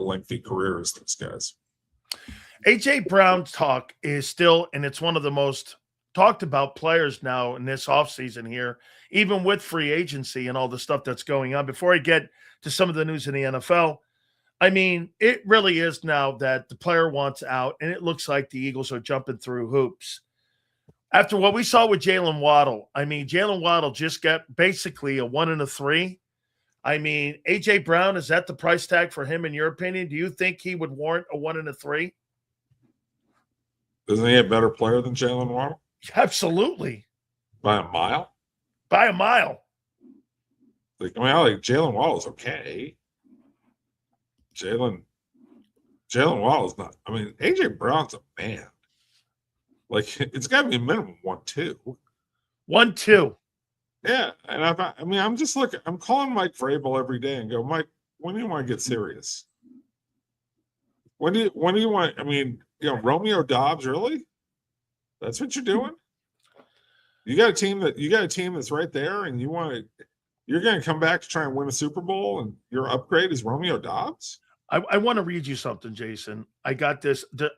lengthy career as those guys. A.J. Brown's talk is still, and it's one of the most talked about players now in this offseason here, even with free agency and all the stuff that's going on. Before I get to some of the news in the NFL, I mean, it really is now that the player wants out, and it looks like the Eagles are jumping through hoops. After what we saw with Jalen Waddle, I mean, Jalen Waddle just got basically a 1 and a 3. I mean, A.J. Brown, is that the price tag for him in your opinion? Do you think he would warrant a 1 and a 3? Isn't he a better player than Jalen Waddle? Absolutely. By a mile? By a mile. I like Jalen Waddle's okay. Jalen Waddle's not. I mean, A.J. Brown's a man. Like, it's got to be a minimum 1-2. 1-2. Yeah, and I'm just looking. I'm calling Mike Vrabel every day and go, Mike, when do you want to get serious? When do you want? I mean, Romeo Dobbs, really? That's what you're doing? You got a team that's right there, and you're going to come back to try and win a Super Bowl, and your upgrade is Romeo Dobbs? I want to read you something, Jason. I got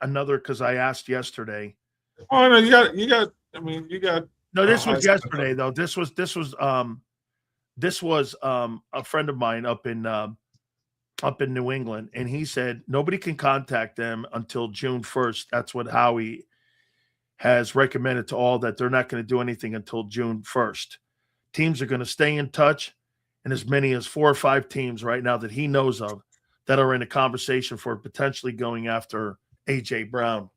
another because I asked yesterday. Oh no, you got. No, this was yesterday though. This was a friend of mine up in New England, and he said nobody can contact them until June 1st. That's what Howie has recommended to all, that they're not going to do anything until June 1st. Teams are going to stay in touch, and as many as 4 or 5 teams right now that he knows of that are in a conversation for potentially going after A.J. Brown.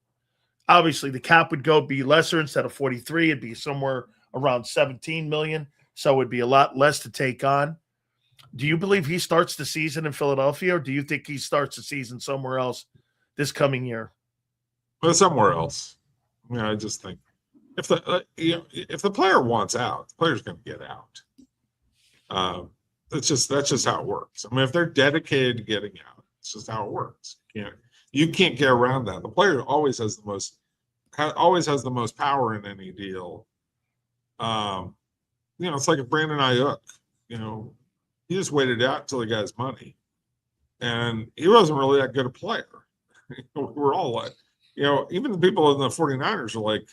Obviously, the cap would be lesser. Instead of 43, it'd be somewhere around 17 million. So it would be a lot less to take on. Do you believe he starts the season in Philadelphia, or do you think he starts the season somewhere else this coming year? Well, somewhere else. I mean, I just think if the player wants out, the player's going to get out. That's just how it works. I mean, if they're dedicated to getting out, it's just how it works. You can't get around that. The player always has the most power in any deal. It's like a Brandon Ayuk. He just waited out until he got his money, and he wasn't really that good a player. We're all like, even the people in the 49ers are like,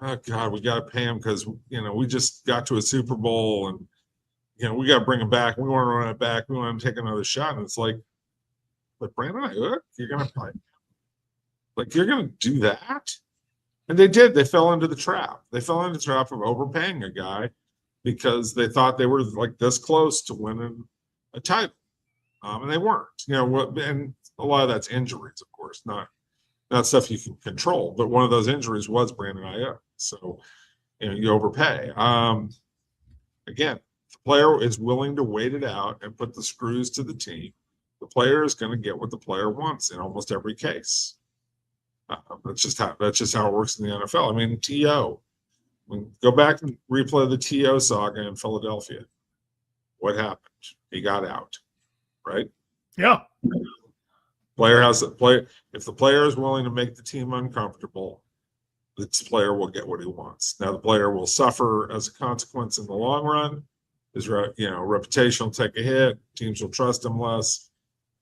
oh God, we got to pay him because we just got to a Super Bowl, and we got to bring him back. We want to run it back. We want to take another shot, and it's like, but Brandon Ayuk, you're going to play. Like, you're going to do that? And they did. They fell into the trap. They fell into the trap of overpaying a guy because they thought they were like this close to winning a title. And they weren't. And a lot of that's injuries, of course, not stuff you can control. But one of those injuries was Brandon Ayuk. So, you overpay. Again, the player is willing to wait it out and put the screws to the team. The player is going to get what the player wants in almost every case. That's just how it works in the NFL. I mean, T.O. Go back and replay the T.O. saga in Philadelphia. What happened? He got out, right? Yeah. If the player is willing to make the team uncomfortable, this player will get what he wants. Now the player will suffer as a consequence in the long run. His reputation will take a hit. Teams will trust him less.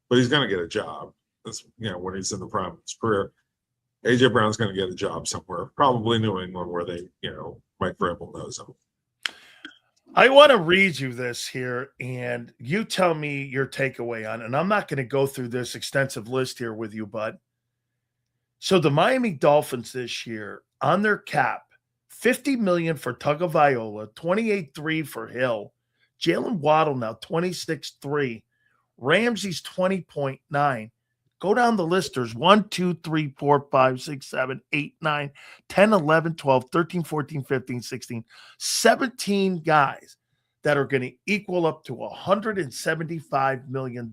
But he's going to get a job. That's when he's in the prime of his career. A.J. Brown's going to get a job somewhere, probably New England, where they, Mike Vrabel knows him. I want to read you this here, and you tell me your takeaway on it. And I'm not going to go through this extensive list here with you, bud. So the Miami Dolphins this year, on their cap, $50 million for Tagovailoa, $28.3 for Hill, Jalen Waddle now $26.3. Ramsey's 20.9. Go down the list. There's 1, 2, 3, 4, 5, 6, 7, 8, 9, 10, 11, 12, 13, 14, 15, 16, 17 guys that are going to equal up to $175 million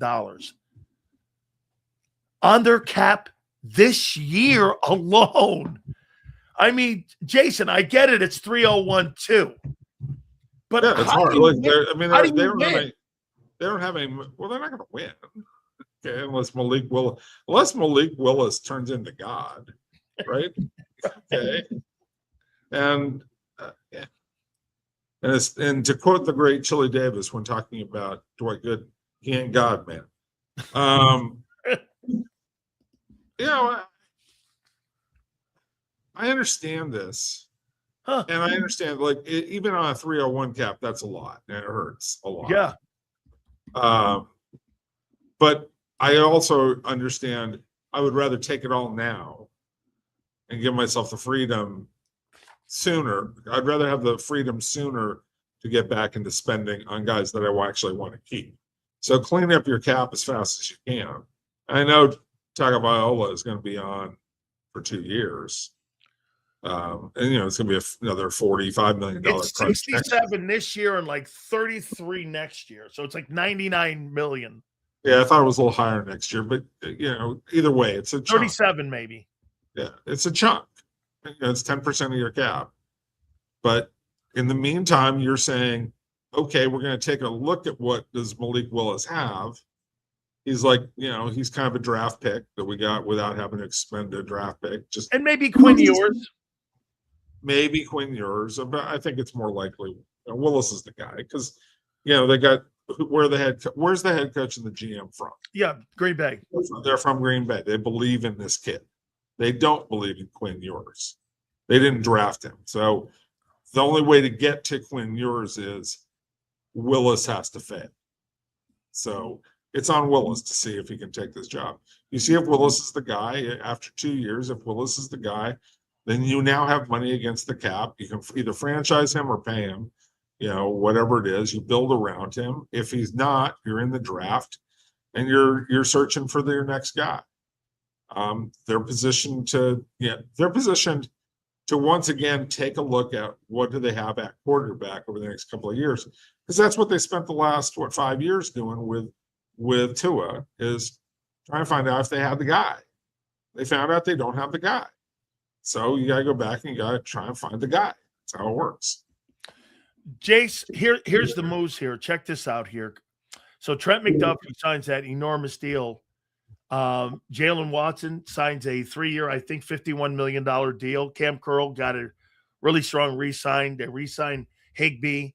on their cap this year alone. I mean, Jason, I get it. It's 301-2. But yeah, it's hard. They don't have any. Well, they're not going to win. Okay, unless Malik Willis turns into God, right? Okay, and and to quote the great Chili Davis when talking about Dwight Gooden, he ain't God, man. I understand this. Huh. And I understand, like, even on a 301 cap, that's a lot, and it hurts a lot. Yeah. But I also understand I would rather take it all now and give myself the freedom sooner. I'd rather have the freedom sooner to get back into spending on guys that I actually want to keep. So clean up your cap as fast as you can. I know Tagovailoa is going to be on for 2 years. And it's going to be another $45 million It's crunch 67 this year and like 33 next year. So it's like 99 million. Yeah, I thought it was a little higher next year, but either way, it's a chunk. 37 maybe. Yeah, it's a chunk. It's 10% of your cap. But in the meantime, you're saying, okay, we're going to take a look at what does Malik Willis have. He's like, he's kind of a draft pick that we got without having to expend a draft pick. And maybe Quinn Ewers. Maybe Quinn Ewers, but I think it's more likely Willis is the guy because, they got where's the head coach and the GM from? Yeah, Green Bay. They're from Green Bay. They believe in this kid. They don't believe in Quinn Ewers. They didn't draft him. So the only way to get to Quinn Ewers is Willis has to fail. So it's on Willis to see if he can take this job. You see if Willis is the guy after 2 years. If Willis is the guy, then you now have money against the cap. You can either franchise him or pay him, whatever it is. You build around him. If he's not, you're in the draft, and you're searching for your next guy. They're positioned to once again take a look at what do they have at quarterback over the next couple of years, because that's what they spent the last 5 years doing with Tua, is trying to find out if they have the guy. They found out they don't have the guy. So you got to go back and you got to try and find the guy. That's how it works. Jace, here's the moves here. Check this out here. So Trent McDuffie signs that enormous deal. Jalen Watson signs a 3-year, I think, $51 million deal. Cam Curl got a really strong re-sign. They re-signed Higbee.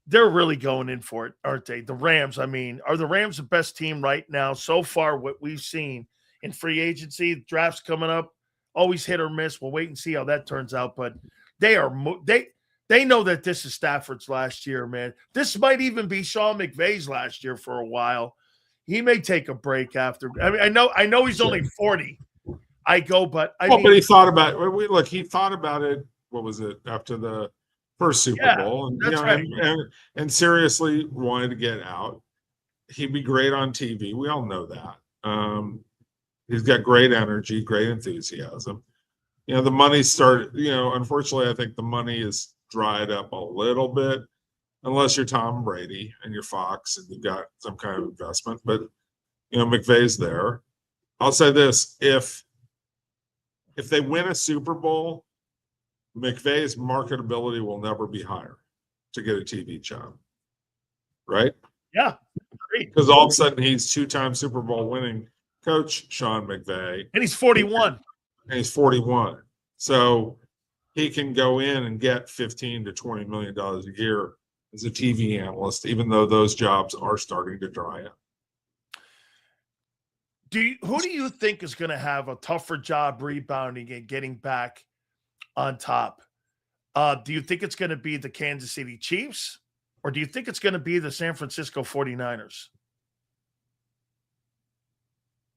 They're really going in for it, aren't they? The Rams, are the Rams the best team right now so far, what we've seen in free agency? Drafts coming up. Always hit or miss. We'll wait and see how that turns out. But they know that this is Stafford's last year, man. This might even be Sean McVay's last year for a while. He may take a break after. I know he's only 40. But he thought about it. Look, he thought about it. What was it after the first Super Bowl? And, that's right. and seriously wanted to get out. He'd be great on TV. We all know that. He's got great energy, great enthusiasm. The money started, unfortunately, I think the money is dried up a little bit, unless you're Tom Brady and you're Fox and you've got some kind of investment. But, McVay's there. I'll say this, if they win a Super Bowl, McVay's marketability will never be higher to get a TV job. Right? Yeah. Great. Because all of a sudden he's 2-time Super Bowl winning coach Sean McVay. And he's 41. So he can go in and get $15 to $20 million a year as a TV analyst, even though those jobs are starting to dry up. Who do you think is going to have a tougher job rebounding and getting back on top? Do you think it's going to be the Kansas City Chiefs, or do you think it's going to be the San Francisco 49ers?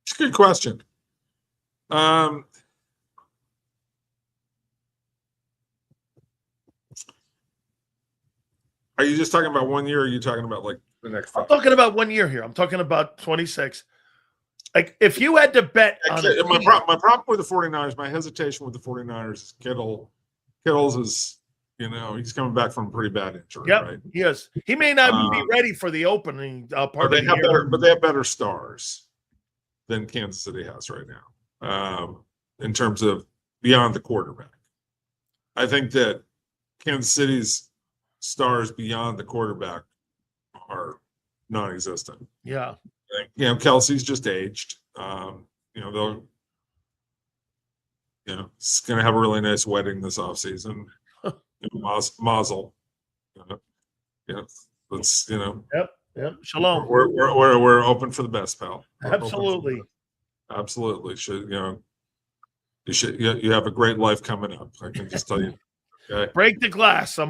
It's a good question. Are you just talking about 1 year, or are you talking about like the next 5? I'm talking about 1 year here. I'm talking about 26. Like, if you had to bet on my problem with the 49ers, my hesitation with the 49ers is Kittle's is, he's coming back from a pretty bad injury. Yep, right? He is. He may not be ready for the opening part of the year. But they have better stars than Kansas City has right now, in terms of beyond the quarterback. I think that Kansas City's stars beyond the quarterback are non-existent. Yeah. Kelsey's just aged. They'll, it's going to have a really nice wedding this offseason. Mazel. Let's, Yep. Shalom. We're open for the best, pal. Absolutely. Absolutely. You have a great life coming up. I can just tell you. Okay. Break the glass.